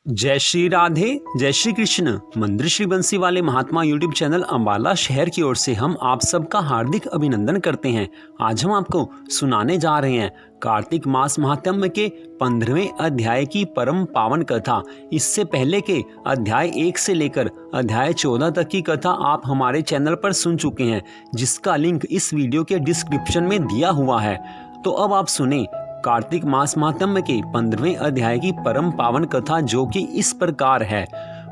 जय श्री राधे, जय श्री कृष्ण। मंदिर श्री बंसी वाले महात्मा यूट्यूब चैनल अम्बाला शहर की ओर से हम आप सबका हार्दिक अभिनंदन करते हैं। आज हम आपको सुनाने जा रहे हैं कार्तिक मास महात्म्य के 15वें अध्याय की परम पावन कथा। इससे पहले के अध्याय 1 से लेकर अध्याय 14 तक की कथा आप हमारे चैनल पर सुन चुके हैं, जिसका लिंक इस वीडियो के डिस्क्रिप्शन में दिया हुआ है। तो अब आप सुने कार्तिक मास महात्म्य के 15वें अध्याय की परम पावन कथा, जो कि इस प्रकार है।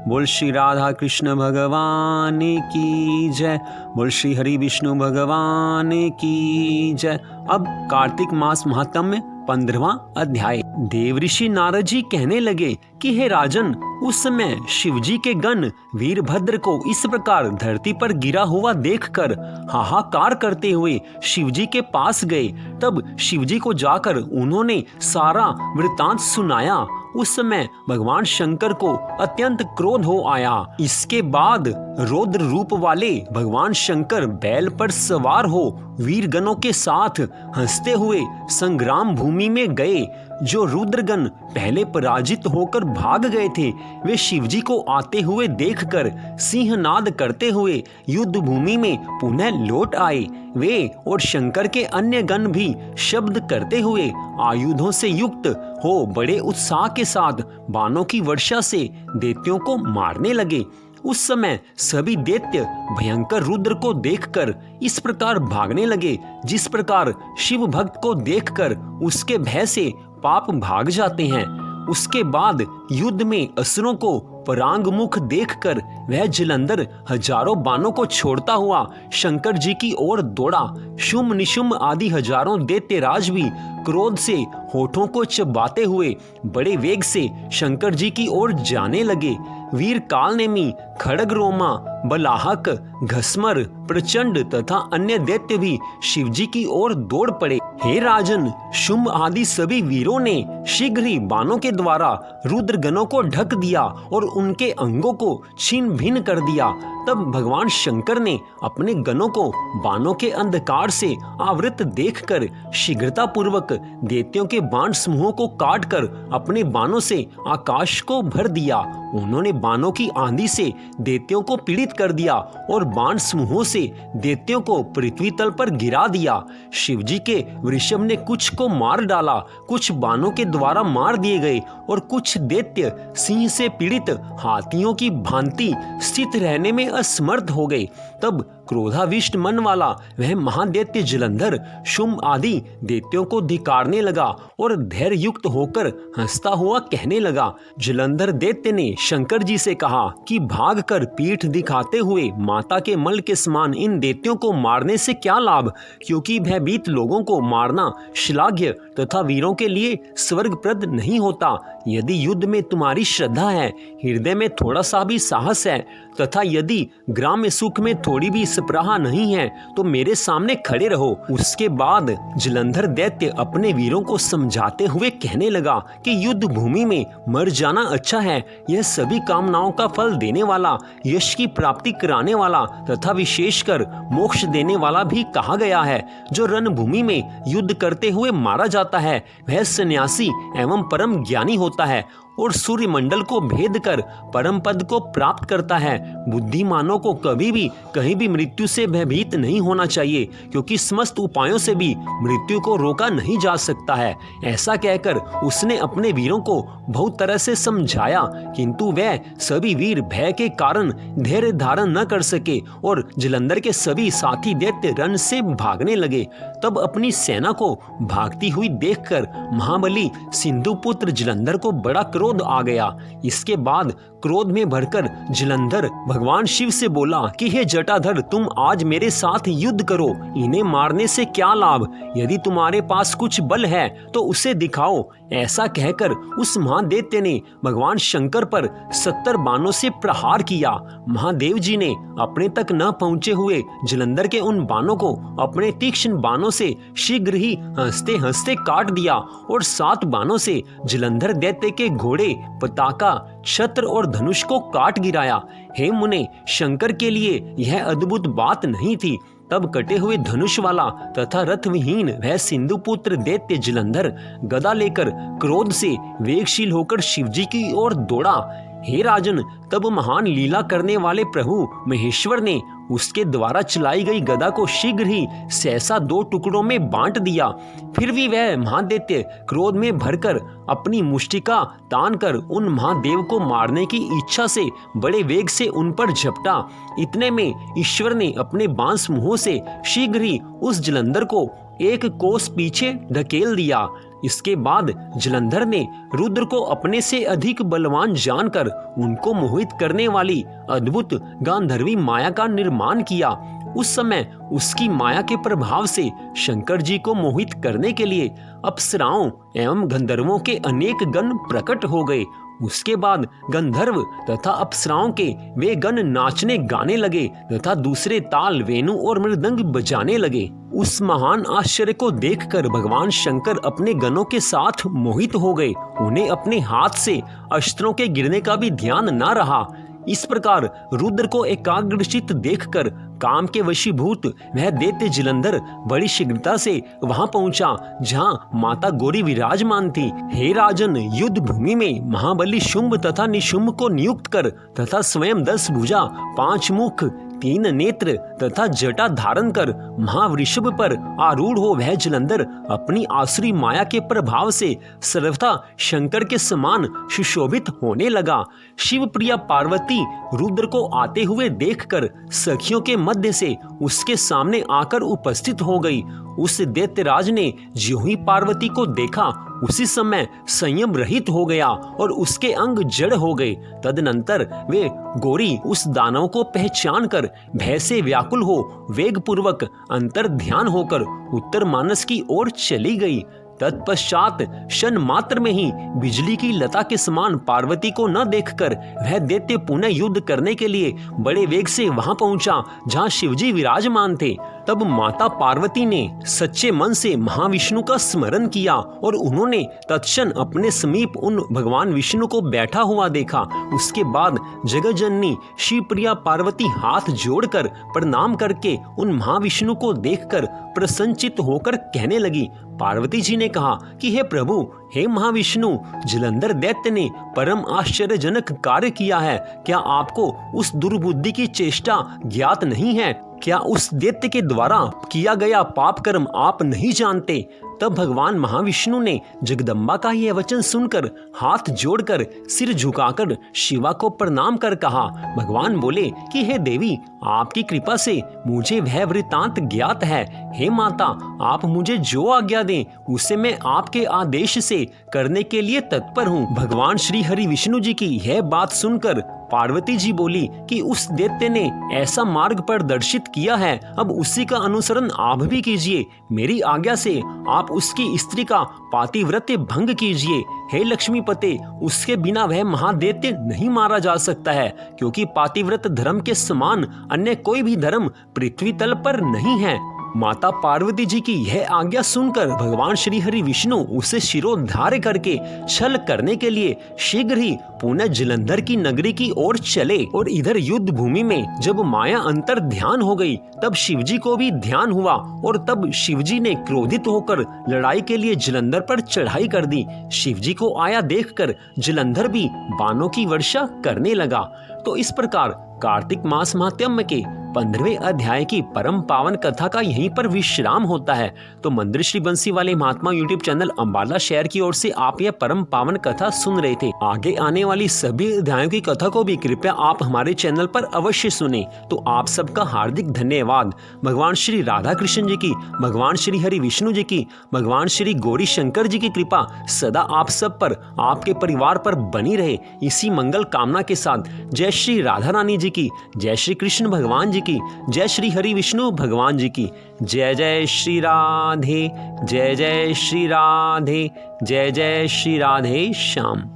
बोल श्री राधा कृष्ण भगवान की जय, बोल श्री हरि विष्णु भगवान की जय। अब कार्तिक मास महात्म्य 15वां अध्याय। देवऋषि नारद जी कहने लगे कि हे राजन, उस समय शिवजी के गण वीरभद्र को इस प्रकार धरती पर गिरा हुआ देखकर हाहाकार करते हुए शिवजी के पास गए। तब शिवजी को जाकर उन्होंने सारा वृतांत सुनाया। उस समय भगवान शंकर को अत्यंत क्रोध हो आया। इसके बाद रौद्र रूप वाले भगवान शंकर बैल पर सवार हो वीरगणों के साथ हंसते हुए संग्राम भूमि में गए। जो रुद्रगण पहले पराजित होकर भाग गए थे, वे शिवजी को आते हुए देखकर सिंहनाद करते हुए युद्ध भूमि में पुनः लौट आए। वे और शंकर के अन्य गण भी शब्द करते हुए आयुधों से युक्त हो बड़े उत्साह के साथ बाणों की वर्षा से दैत्यों को मारने लगे। उस समय सभी दैत्य भयंकर रुद्र को देखकर इस प्रकार भागने लगे, जिस प्रकार शिव भक्त को देखकर उसके भय से पाप भाग जाते हैं। उसके बाद युद्ध में असुरों को परांगमुख देखकर वह जलंधर हजारों बाणों को छोड़ता हुआ शंकर जी की ओर दौड़ा। शुम्भ निशुम्भ आदि हजारों दैत्यराज भी क्रोध से होठों को चबाते हुए बड़े वेग से शंकर जी की ओर जाने लगे। वीर कालनेमी, खड़गरोमा, बलाहक, घस्मर, प्रचंड तथा अन्य दैत्य भी शिवजी की ओर दौड़ पड़े। हे राजन, शुम्भ आदि सभी वीरों ने शीघ्र ही बाणों के द्वारा रुद्रगणों को ढक दिया और उनके अंगों को छीन भिन्न कर दिया। तब भगवान शंकर ने अपने गणों को बाणों के अंधकार से आवृत देखकर शीघ्रता पूर्वक दैत्यों के बाण समूहों को काटकर अपने बाणों से आकाश को भर दिया। उन्होंने बाणों की आंधी से दैत्यों को पीड़ित कर दिया और बाण समूहों से दैत्यों को पृथ्वी तल पर गिरा दिया। शिवजी के वृषभ ने कुछ को मार डाला, कुछ बाणों के द्वारा मार दिए गए और कुछ दैत्य सिंह से पीड़ित हाथियों की भांति स्थित रहने में असमर्थ हो गए। तब क्रोधाविष्ट मन वाला वह महादैत्य जलंधर शुम्भ आदि दैत्यों को धिक्कारने लगा और धैर्य युक्त होकर हंसता हुआ कहने लगा। जलंधर दैत्य ने शंकर जी से कहा कि भागकर पीठ दिखाते हुए माता के मल के समान इन दैत्यों को मारने से क्या लाभ, क्योंकि भयभीत लोगों को मारना श्लाघ्य तथा वीरों के लिए स्वर्गप्रद नहीं होता। यदि युद्ध में तुम्हारी श्रद्धा है, हृदय में थोड़ा सा भी साहस है तथा यदि ग्राम्य सुख में थोड़ी भी सप्राहा नहीं है, तो मेरे सामने खड़े रहो। उसके बाद जलंधर दैत्य अपने वीरों को समझाते हुए कहने लगा कि युद्ध भूमि में मर जाना अच्छा है। यह सभी कामनाओं का फल देने वाला, यश की प्राप्ति कराने वाला तथा विशेषकर मोक्ष देने वाला भी कहा गया है। जो रणभूमि में युद्ध करते हुए मारा जाता है, वह सन्यासी एवं परम ज्ञानी होता है और सूर्य मंडल को भेद कर परम पद को प्राप्त करता है। बुद्धिमानों को कभी भी कहीं भी मृत्यु से भयभीत नहीं होना चाहिए, क्योंकि समस्त उपायों से भी मृत्यु को रोका नहीं जा सकता है। ऐसा कहकर उसने अपने वीरों को बहुत तरह से समझाया, किंतु वह सभी वीर भय के कारण धैर्य धारण न कर सके और जलंधर के सभी साथी दैत्य रण से भागने लगे। तब अपनी सेना को भागती हुई देखकर महाबली सिंधुपुत्र जलंधर को बड़ा क्रोध आ गया। इसके बाद क्रोध में भरकर जलंधर भगवान शिव से बोला कि हे जटाधर, तुम आज मेरे साथ युद्ध करो। इन्हें मारने से क्या लाभ? यदि तुम्हारे पास कुछ बल है तो उसे दिखाओ। ऐसा कहकर उस महादैत्य ने भगवान शंकर पर 70 बाणों से प्रहार किया। महादेव जी ने अपने तक न पहुंचे हुए जलंधर के उन बाणों को अपने तीक्ष्ण बाणों से शीघ्र ही हंसते हंसते काट दिया और 7 बाणों से जलंधर दैत्य के घोड़े, पताका, छत्र और धनुष को काट गिराया। हे मुने, शंकर के लिए यह अद्भुत बात नहीं थी। तब कटे हुए धनुष वाला तथा रथविहीन वह सिंधु पुत्र दैत्य जलंधर गदा लेकर क्रोध से वेगशील होकर शिवजी की ओर दौड़ा। हे राजन, तब महान लीला करने वाले प्रभु महेश्वर ने उसके द्वारा चलाई गई गदा को शीघ्र ही सहसा 2 टुकड़ों में बांट दिया। फिर भी वह महादैत्य क्रोध में भरकर अपनी मुष्टिका तान कर उन महादेव को मारने की इच्छा से बड़े वेग से उन पर झपटा। इतने में ईश्वर ने अपने बांस मुंहों से शीघ्र ही उस जलंधर को 1 कोस पीछे ढकेल दिया। इसके बाद जलंधर ने रुद्र को अपने से अधिक बलवान जानकर उनको मोहित करने वाली अद्भुत गांधर्वी माया का निर्माण किया। उस समय उसकी माया के प्रभाव से शंकर जी को मोहित करने के लिए अप्सराओं एवं गंधर्वों के अनेक गण प्रकट हो गए। उसके बाद गंधर्व तथा अप्सराओं के वे गण नाचने गाने लगे तथा दूसरे ताल, वेणु और मृदंग बजाने लगे। उस महान आश्चर्य को देखकर भगवान शंकर अपने गणों के साथ मोहित हो गए। उन्हें अपने हाथ से अस्त्रों के गिरने का भी ध्यान न रहा। इस प्रकार रुद्र को एकाग्रचित्त देखकर काम के वशीभूत वह दैत्य जलंधर बड़ी शीघ्रता से वहां पहुंचा जहां माता गौरी विराजमान थी। हे राजन, युद्ध भूमि में महाबली शुंभ तथा निशुंभ को नियुक्त कर तथा स्वयं 10 भुजा 5 मुख 3 नेत्र तथा जटा धारण कर महावृषभ पर आरूढ़ हो वह जलंधर अपनी आसुरी माया के प्रभाव से सर्वथा शंकर के समान सुशोभित होने लगा। शिव प्रिया पार्वती रुद्र को आते हुए देखकर सखियों के मध्य से उसके सामने आकर उपस्थित हो गई। उस दैत्यराज ने ज्यों ही पार्वती को देखा उसी समय संयम रहित हो गया और उसके अंग जड़ हो गए। तदनंतर वे गौरी उस दानव को पहचान कर भय से व्याकुल हो वेग पूर्वक अंतर ध्यान होकर उत्तर मानस की ओर चली गई। तत्पश्चात क्षण मात्र में ही बिजली की लता के समान पार्वती को न देखकर वह दैत्य पुनः युद्ध करने के लिए बड़े वेग से वहां पहुंचा जहां शिवजी विराजमान थे। तब माता पार्वती ने सच्चे मन से महाविष्णु का स्मरण किया और उन्होंने तत्क्षण अपने समीप उन भगवान विष्णु को बैठा हुआ देखा। उसके बाद जगज्जननी शिवप्रिया पार्वती हाथ जोड़कर प्रणाम करके उन महाविष्णु को देखकर प्रसन्नचित्त होकर कहने लगी। पार्वती जी ने कहा कि हे प्रभु, हे महाविष्णु, जलंधर दैत्य ने परम आश्चर्यजनक कार्य किया है। क्या आपको उस दुर्बुद्धि की चेष्टा ज्ञात नहीं है? क्या उस दैत्य के द्वारा किया गया पाप कर्म आप नहीं जानते? तब भगवान महाविष्णु ने जगदम्बा का यह वचन सुनकर हाथ जोड़कर सिर झुकाकर शिवा को प्रणाम कर कहा। भगवान बोले कि हे देवी, आपकी कृपा से मुझे वह वृतांत ज्ञात है। हे माता, आप मुझे जो आज्ञा दें उसे मैं आपके आदेश से करने के लिए तत्पर हूँ। भगवान श्री हरि विष्णु जी की यह बात सुनकर पार्वती जी बोली कि उस दैत्य ने ऐसा मार्ग प्रदर्शित किया है, अब उसी का अनुसरण आप भी कीजिए। मेरी आज्ञा से आप उसकी स्त्री का पातिव्रत्य भंग कीजिए। हे लक्ष्मीपते, उसके बिना वह महादैत्य नहीं मारा जा सकता है, क्योंकि पातिव्रत धर्म के समान अन्य कोई भी धर्म पृथ्वी तल पर नहीं है। माता पार्वती जी की यह आज्ञा सुनकर भगवान श्री हरि विष्णु उसे शिरोधार्य करके छल करने के लिए शीघ्र ही पुनः जलंधर की नगरी की ओर चले। और इधर युद्ध भूमि में जब माया अंतर ध्यान हो गई तब शिवजी को भी ध्यान हुआ और तब शिवजी ने क्रोधित होकर लड़ाई के लिए जलंधर पर चढ़ाई कर दी। शिवजी को आया देखकर जलंधर भी बाणों की वर्षा करने लगा। तो इस प्रकार कार्तिक मास महात्म्य के 15वें अध्याय की परम पावन कथा का यहीं पर विश्राम होता है। तो मंदिर श्री बंसी वाले महात्मा यूट्यूब चैनल अंबाला शहर की ओर से आप यह परम पावन कथा सुन रहे थे। आगे आने वाली सभी अध्यायों की कथा को भी कृपया आप हमारे चैनल पर अवश्य सुने। तो आप सबका हार्दिक धन्यवाद। भगवान श्री राधा कृष्ण जी की, भगवान श्री हरि विष्णु जी की, भगवान श्री गौरी शंकर जी की कृपा सदा आप सब पर, आपके परिवार पर बनी रहे, इसी मंगल कामना के साथ जय श्री राधा रानी जी की, जय श्री कृष्ण भगवान जी की, जय श्री हरि विष्णु भगवान जी की। जय जय श्री राधे, जय जय श्री राधे, जय जय श्री राधे श्याम।